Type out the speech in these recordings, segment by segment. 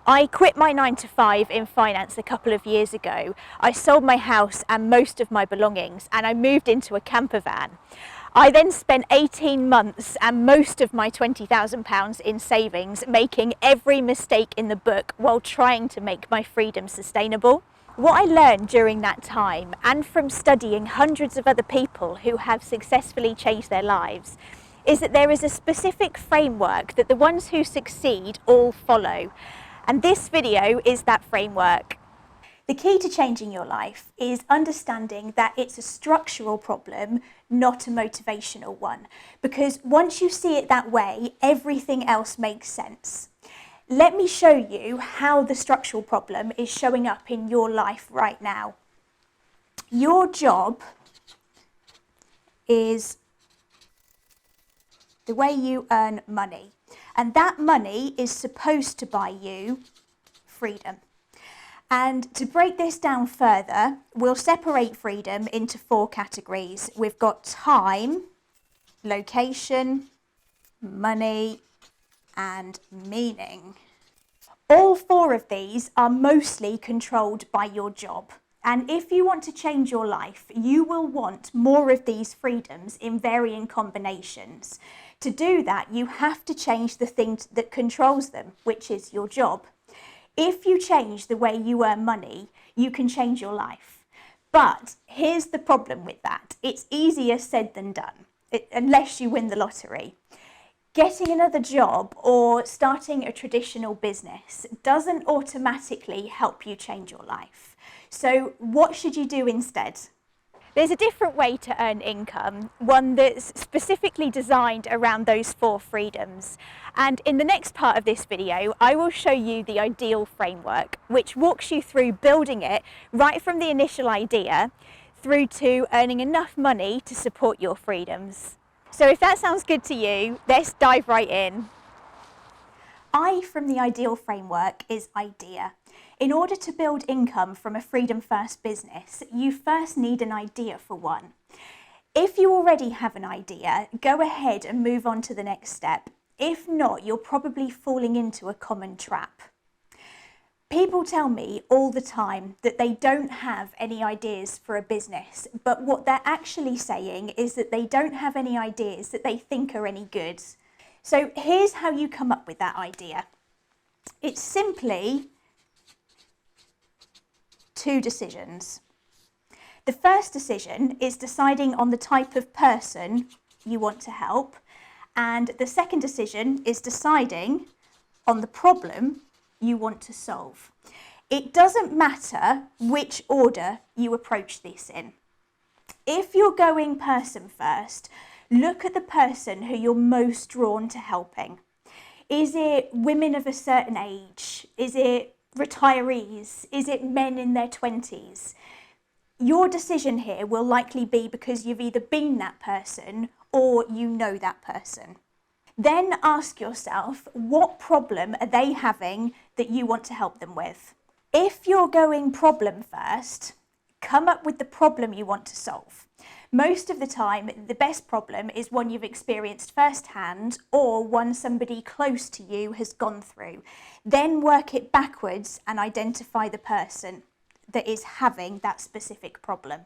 I quit my 9 to 5 in finance a couple of years ago. I sold my house and most of my belongings and I moved into a camper van. I then spent 18 months and most of my £20,000 in savings, making every mistake in the book while trying to make my freedom sustainable. What I learned during that time, and from studying hundreds of other people who have successfully changed their lives, is that there is a specific framework that the ones who succeed all follow. And this video is that framework. The key to changing your life is understanding that it's a structural problem, not a motivational one. Because once you see it that way, everything else makes sense. Let me show you how the structural problem is showing up in your life right now. Your job is the way you earn money. And that money is supposed to buy you freedom. And to break this down further, we'll separate freedom into 4 categories. We've got time, location, money, and meaning. All 4 of these are mostly controlled by your job. And if you want to change your life, you will want more of these freedoms in varying combinations. To do that, you have to change the thing that controls them, which is your job. If you change the way you earn money, you can change your life. But here's the problem with that. It's easier said than done, unless you win the lottery. Getting another job or starting a traditional business doesn't automatically help you change your life. So what should you do instead? There's a different way to earn income, one that's specifically designed around those 4 freedoms. And in the next part of this video, I will show you the ideal framework, which walks you through building it right from the initial idea through to earning enough money to support your freedoms. So if that sounds good to you, let's dive right in. I from the ideal framework is idea. In order to build income from a freedom first business, you first need an idea for one. If you already have an idea, go ahead and move on to the next step. If not, you're probably falling into a common trap. People tell me all the time that they don't have any ideas for a business, but what they're actually saying is that they don't have any ideas that they think are any good. So here's how you come up with that idea. It's simply 2 decisions. The first decision is deciding on the type of person you want to help, and the second decision is deciding on the problem you want to solve. It doesn't matter which order you approach this in. If you're going person first, look at the person who you're most drawn to helping. Is it women of a certain age? Is it retirees? Is it men in their 20s? Your decision here will likely be because you've either been that person or you know that person. Then ask yourself, what problem are they having that you want to help them with? If you're going problem first, come up with the problem you want to solve. Most of the time, the best problem is one you've experienced firsthand or one somebody close to you has gone through. Then work it backwards and identify the person that is having that specific problem.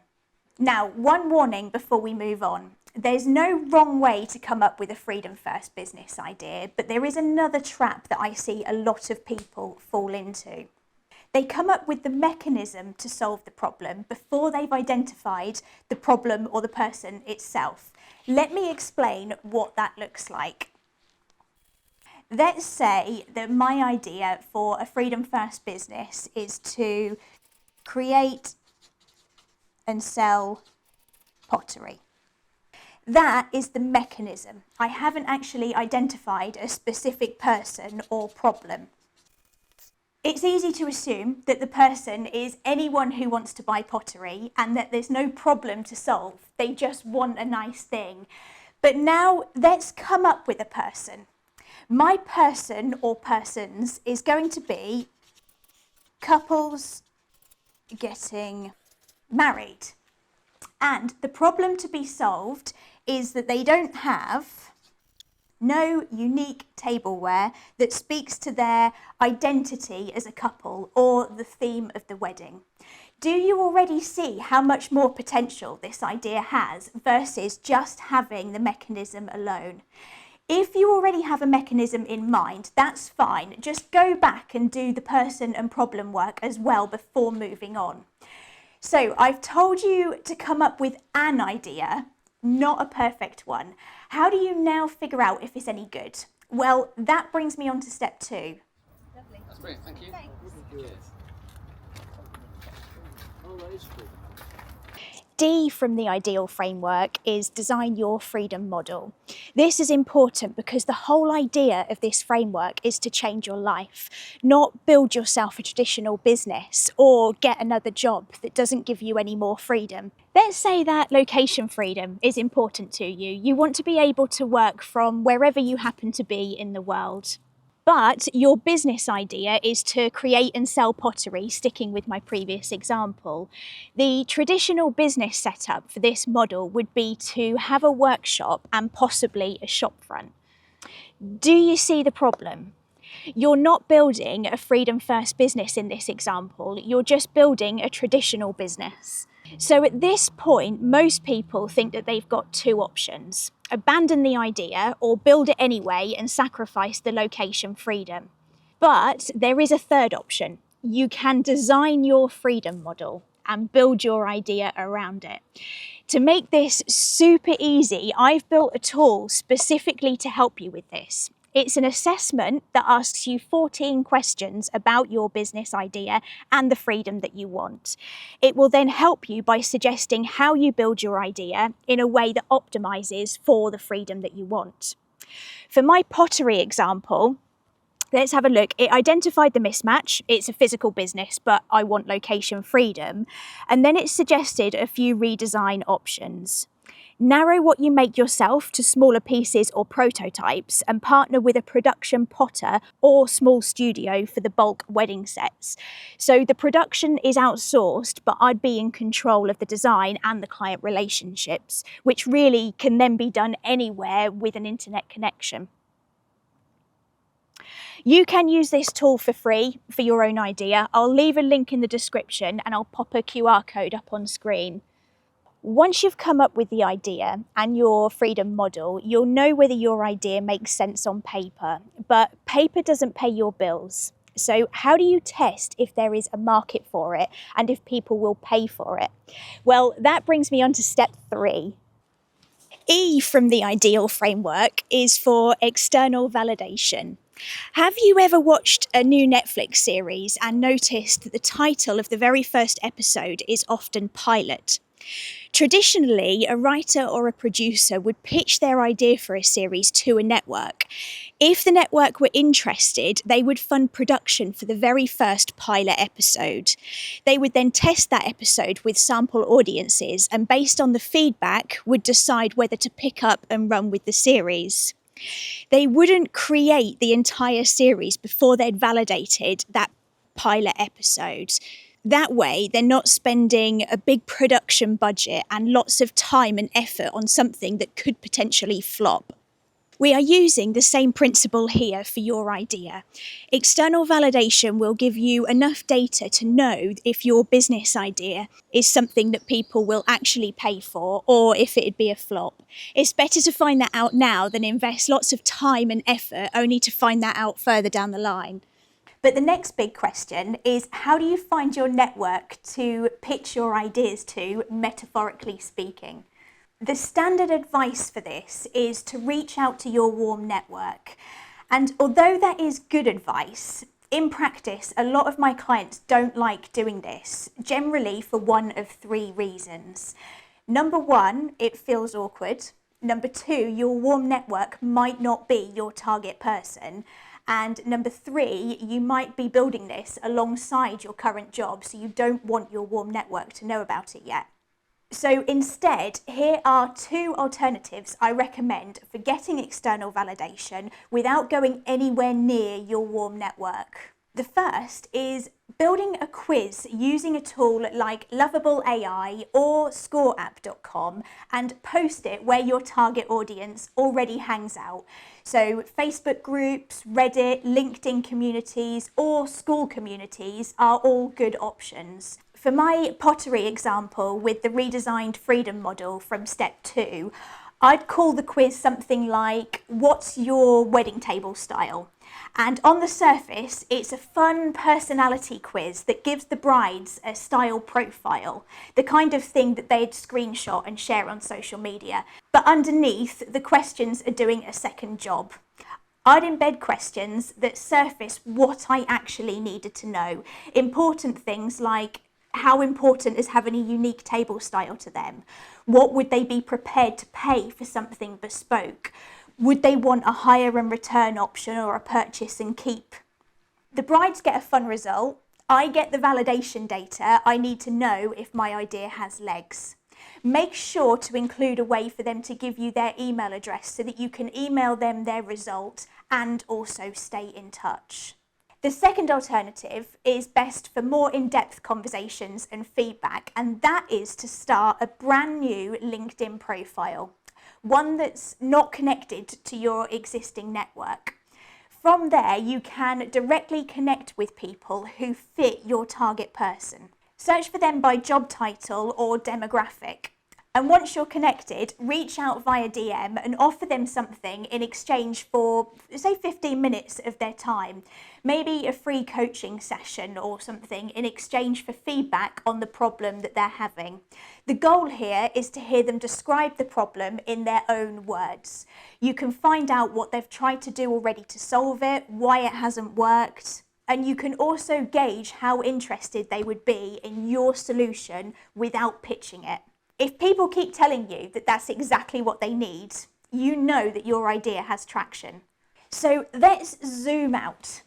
Now, one warning before we move on. There's no wrong way to come up with a freedom first business idea, but there is another trap that I see a lot of people fall into. They come up with the mechanism to solve the problem before they've identified the problem or the person itself. Let me explain what that looks like. Let's say that my idea for a freedom first business is to create and sell pottery. That is the mechanism. I haven't actually identified a specific person or problem. It's easy to assume that the person is anyone who wants to buy pottery and that there's no problem to solve. They just want a nice thing. But now let's come up with a person. My person or persons is going to be couples getting married. And the problem to be solved is that they don't have no unique tableware that speaks to their identity as a couple or the theme of the wedding. Do you already see how much more potential this idea has versus just having the mechanism alone? If you already have a mechanism in mind, that's fine. Just go back and do the person and problem work as well before moving on. So I've told you to come up with an idea, not a perfect one. How do you now figure out if it's any good? Well, that brings me on to step 2. Lovely. That's brilliant, thank you. Thanks. Cheers. D from the ideal framework is design your freedom model. This is important because the whole idea of this framework is to change your life, not build yourself a traditional business or get another job that doesn't give you any more freedom. Let's say that location freedom is important to you. You want to be able to work from wherever you happen to be in the world. But your business idea is to create and sell pottery, sticking with my previous example. The traditional business setup for this model would be to have a workshop and possibly a shop front. Do you see the problem? You're not building a freedom first business in this example, you're just building a traditional business. So at this point, most people think that they've got 2 options: abandon the idea or build it anyway and sacrifice the location freedom. But there is a third option. You can design your freedom model and build your idea around it. To make this super easy, I've built a tool specifically to help you with this. It's an assessment that asks you 14 questions about your business idea and the freedom that you want. It will then help you by suggesting how you build your idea in a way that optimizes for the freedom that you want. For my pottery example, let's have a look. It identified the mismatch. It's a physical business, but I want location freedom. And then it suggested a few redesign options. Narrow what you make yourself to smaller pieces or prototypes and partner with a production potter or small studio for the bulk wedding sets. So the production is outsourced, but I'd be in control of the design and the client relationships, which really can then be done anywhere with an internet connection. You can use this tool for free for your own idea. I'll leave a link in the description and I'll pop a QR code up on screen. Once you've come up with the idea and your freedom model, you'll know whether your idea makes sense on paper, but paper doesn't pay your bills. So how do you test if there is a market for it and if people will pay for it? Well, that brings me on to step 3. E from the ideal framework is for external validation. Have you ever watched a new Netflix series and noticed that the title of the very first episode is often pilot? Traditionally, a writer or a producer would pitch their idea for a series to a network. If the network were interested, they would fund production for the very first pilot episode. They would then test that episode with sample audiences and based on the feedback would decide whether to pick up and run with the series. They wouldn't create the entire series before they'd validated that pilot episode. That way, they're not spending a big production budget and lots of time and effort on something that could potentially flop. We are using the same principle here for your idea. External validation will give you enough data to know if your business idea is something that people will actually pay for or if it'd be a flop. It's better to find that out now than invest lots of time and effort only to find that out further down the line. But the next big question is, how do you find your network to pitch your ideas to, metaphorically speaking? The standard advice for this is to reach out to your warm network. And although that is good advice, in practice, a lot of my clients don't like doing this, generally for one of 3 reasons. Number 1, it feels awkward. Number 2, your warm network might not be your target person. And number 3, you might be building this alongside your current job, so you don't want your warm network to know about it yet. So instead, here are 2 alternatives I recommend for getting external validation without going anywhere near your warm network. The first is building a quiz using a tool like Lovable AI or ScoreApp.com and post it where your target audience already hangs out. So Facebook groups, Reddit, LinkedIn communities or school communities are all good options. For my pottery example with the redesigned freedom model from step 2, I'd call the quiz something like, what's your wedding table style? And on the surface, it's a fun personality quiz that gives the brides a style profile, the kind of thing that they'd screenshot and share on social media. But underneath, the questions are doing a second job. I'd embed questions that surface what I actually needed to know. Important things like, how important is having a unique table style to them? What would they be prepared to pay for something bespoke? Would they want a hire and return option or a purchase and keep? The brides get a fun result. I get the validation data I need to know if my idea has legs. Make sure to include a way for them to give you their email address so that you can email them their result and also stay in touch. The second alternative is best for more in-depth conversations and feedback, and that is to start a brand new LinkedIn profile, one that's not connected to your existing network. From there, you can directly connect with people who fit your target person. Search for them by job title or demographic. And once you're connected, reach out via DM and offer them something in exchange for, say, 15 minutes of their time. Maybe a free coaching session or something in exchange for feedback on the problem that they're having. The goal here is to hear them describe the problem in their own words. You can find out what they've tried to do already to solve it, why it hasn't worked, and you can also gauge how interested they would be in your solution without pitching it. If people keep telling you that that's exactly what they need, you know that your idea has traction. So let's zoom out.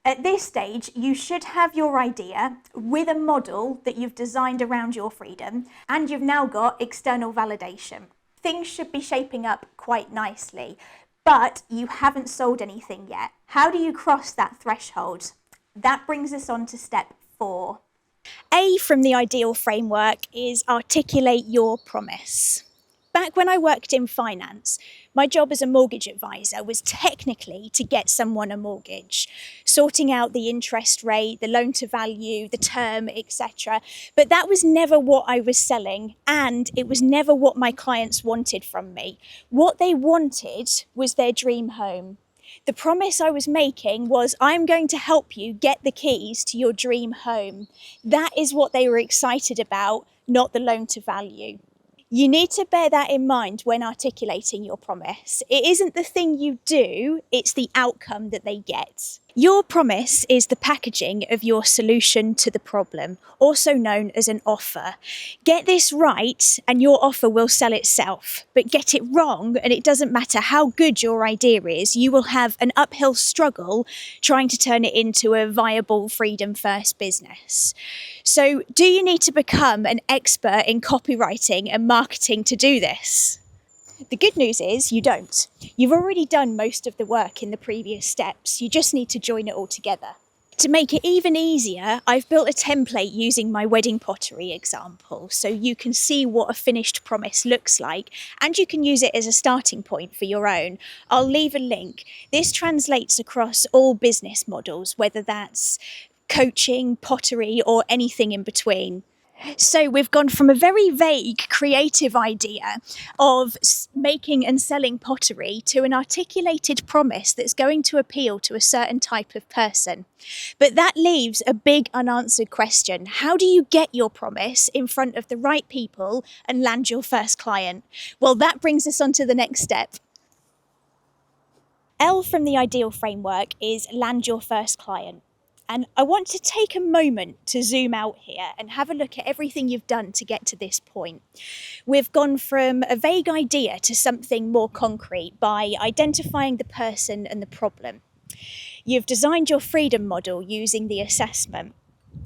At this stage, you should have your idea with a model that you've designed around your freedom, and you've now got external validation. Things should be shaping up quite nicely, but you haven't sold anything yet. How do you cross that threshold? That brings us on to step 4. A from the ideal framework is articulate your promise. Back when I worked in finance, my job as a mortgage advisor was technically to get someone a mortgage, sorting out the interest rate, the loan to value, the term, etc. But that was never what I was selling, and it was never what my clients wanted from me. What they wanted was their dream home. The promise I was making was, I'm going to help you get the keys to your dream home. That is what they were excited about, not the loan to value. You need to bear that in mind when articulating your promise. It isn't the thing you do, it's the outcome that they get. Your promise is the packaging of your solution to the problem, also known as an offer. Get this right and your offer will sell itself, but get it wrong and it doesn't matter how good your idea is, you will have an uphill struggle trying to turn it into a viable freedom first business. So do you need to become an expert in copywriting and marketing to do this? The good news is you don't. You've already done most of the work in the previous steps. You just need to join it all together. To make it even easier, I've built a template using my wedding pottery example, so you can see what a finished promise looks like, and you can use it as a starting point for your own. I'll leave a link. This translates across all business models, whether that's coaching, pottery, or anything in between. So we've gone from a very vague creative idea of making and selling pottery to an articulated promise that's going to appeal to a certain type of person. But that leaves a big unanswered question. How do you get your promise in front of the right people and land your first client? Well, that brings us on to the next step. L from the ideal framework is land your first client. And I want to take a moment to zoom out here and have a look at everything you've done to get to this point. We've gone from a vague idea to something more concrete by identifying the person and the problem. You've designed your freedom model using the assessment.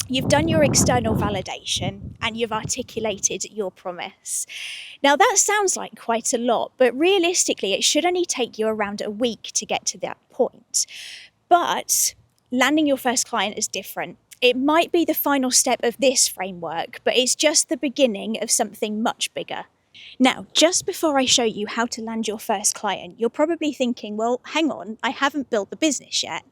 You've done your external validation and you've articulated your promise. Now that sounds like quite a lot, but realistically it should only take you around a week to get to that point. But landing your first client is different. It might be the final step of this framework, but it's just the beginning of something much bigger. Now, just before I show you how to land your first client, you're probably thinking, well, hang on, I haven't built the business yet.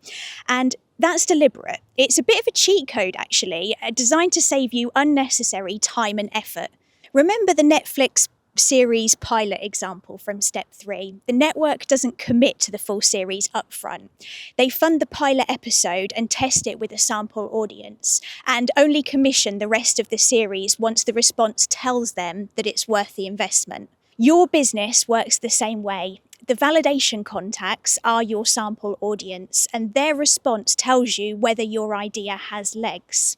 And that's deliberate. It's a bit of a cheat code, actually, designed to save you unnecessary time and effort. Remember the Netflix series pilot example from step 3. The network doesn't commit to the full series upfront. They fund the pilot episode and test it with a sample audience, and only commission the rest of the series once the response tells them that it's worth the investment. Your business works the same way. The validation contacts are your sample audience, and their response tells you whether your idea has legs.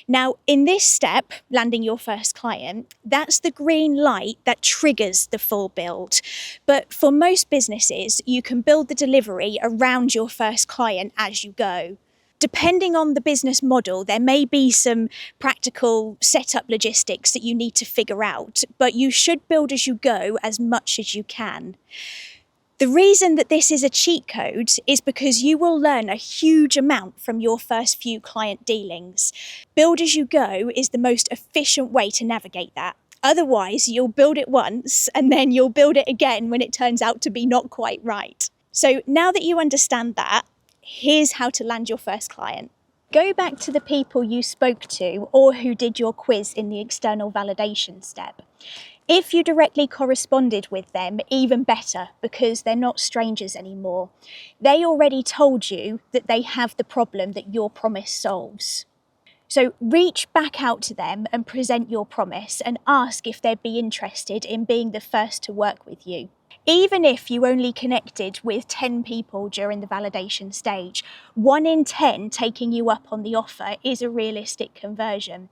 Now, in this step, landing your first client, that's the green light that triggers the full build. But for most businesses, you can build the delivery around your first client as you go. Depending on the business model, there may be some practical setup logistics that you need to figure out, but you should build as you go as much as you can. The reason that this is a cheat code is because you will learn a huge amount from your first few client dealings. Build as you go is the most efficient way to navigate that. Otherwise, you'll build it once and then you'll build it again when it turns out to be not quite right. So now that you understand that, here's how to land your first client. Go back to the people you spoke to or who did your quiz in the external validation step. If you directly corresponded with them, even better, because they're not strangers anymore. They already told you that they have the problem that your promise solves. So reach back out to them and present your promise and ask if they'd be interested in being the first to work with you. Even if you only connected with 10 people during the validation stage, 1 in 10 taking you up on the offer is a realistic conversion.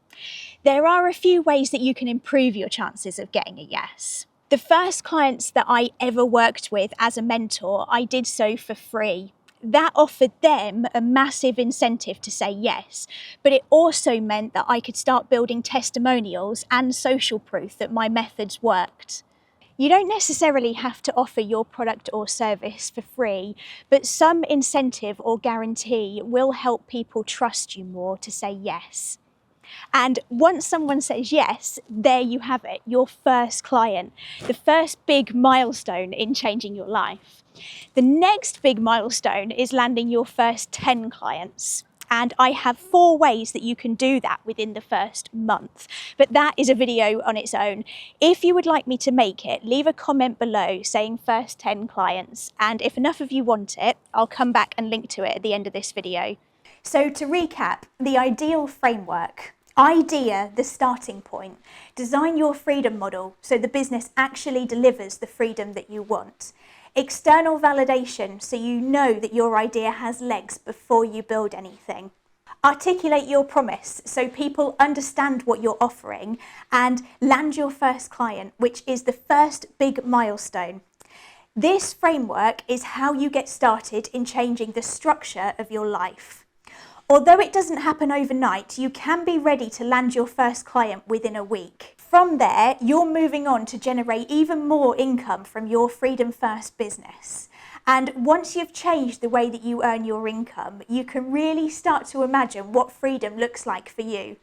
There are a few ways that you can improve your chances of getting a yes. The first clients that I ever worked with as a mentor, I did so for free. That offered them a massive incentive to say yes, but it also meant that I could start building testimonials and social proof that my methods worked. You don't necessarily have to offer your product or service for free, but some incentive or guarantee will help people trust you more to say yes. And once someone says yes, there you have it, your first client, the first big milestone in changing your life. The next big milestone is landing your first 10 clients. And I have 4 ways that you can do that within the first month. But that is a video on its own. If you would like me to make it, leave a comment below saying first 10 clients. And if enough of you want it, I'll come back and link to it at the end of this video. So to recap, the ideal framework. Idea, the starting point. Design your freedom model so the business actually delivers the freedom that you want. External validation, so you know that your idea has legs before you build anything. Articulate your promise so people understand what you're offering, and land your first client, which is the first big milestone. This framework is how you get started in changing the structure of your life. Although it doesn't happen overnight, you can be ready to land your first client within a week. From there, you're moving on to generate even more income from your Freedom First business. And once you've changed the way that you earn your income, you can really start to imagine what freedom looks like for you.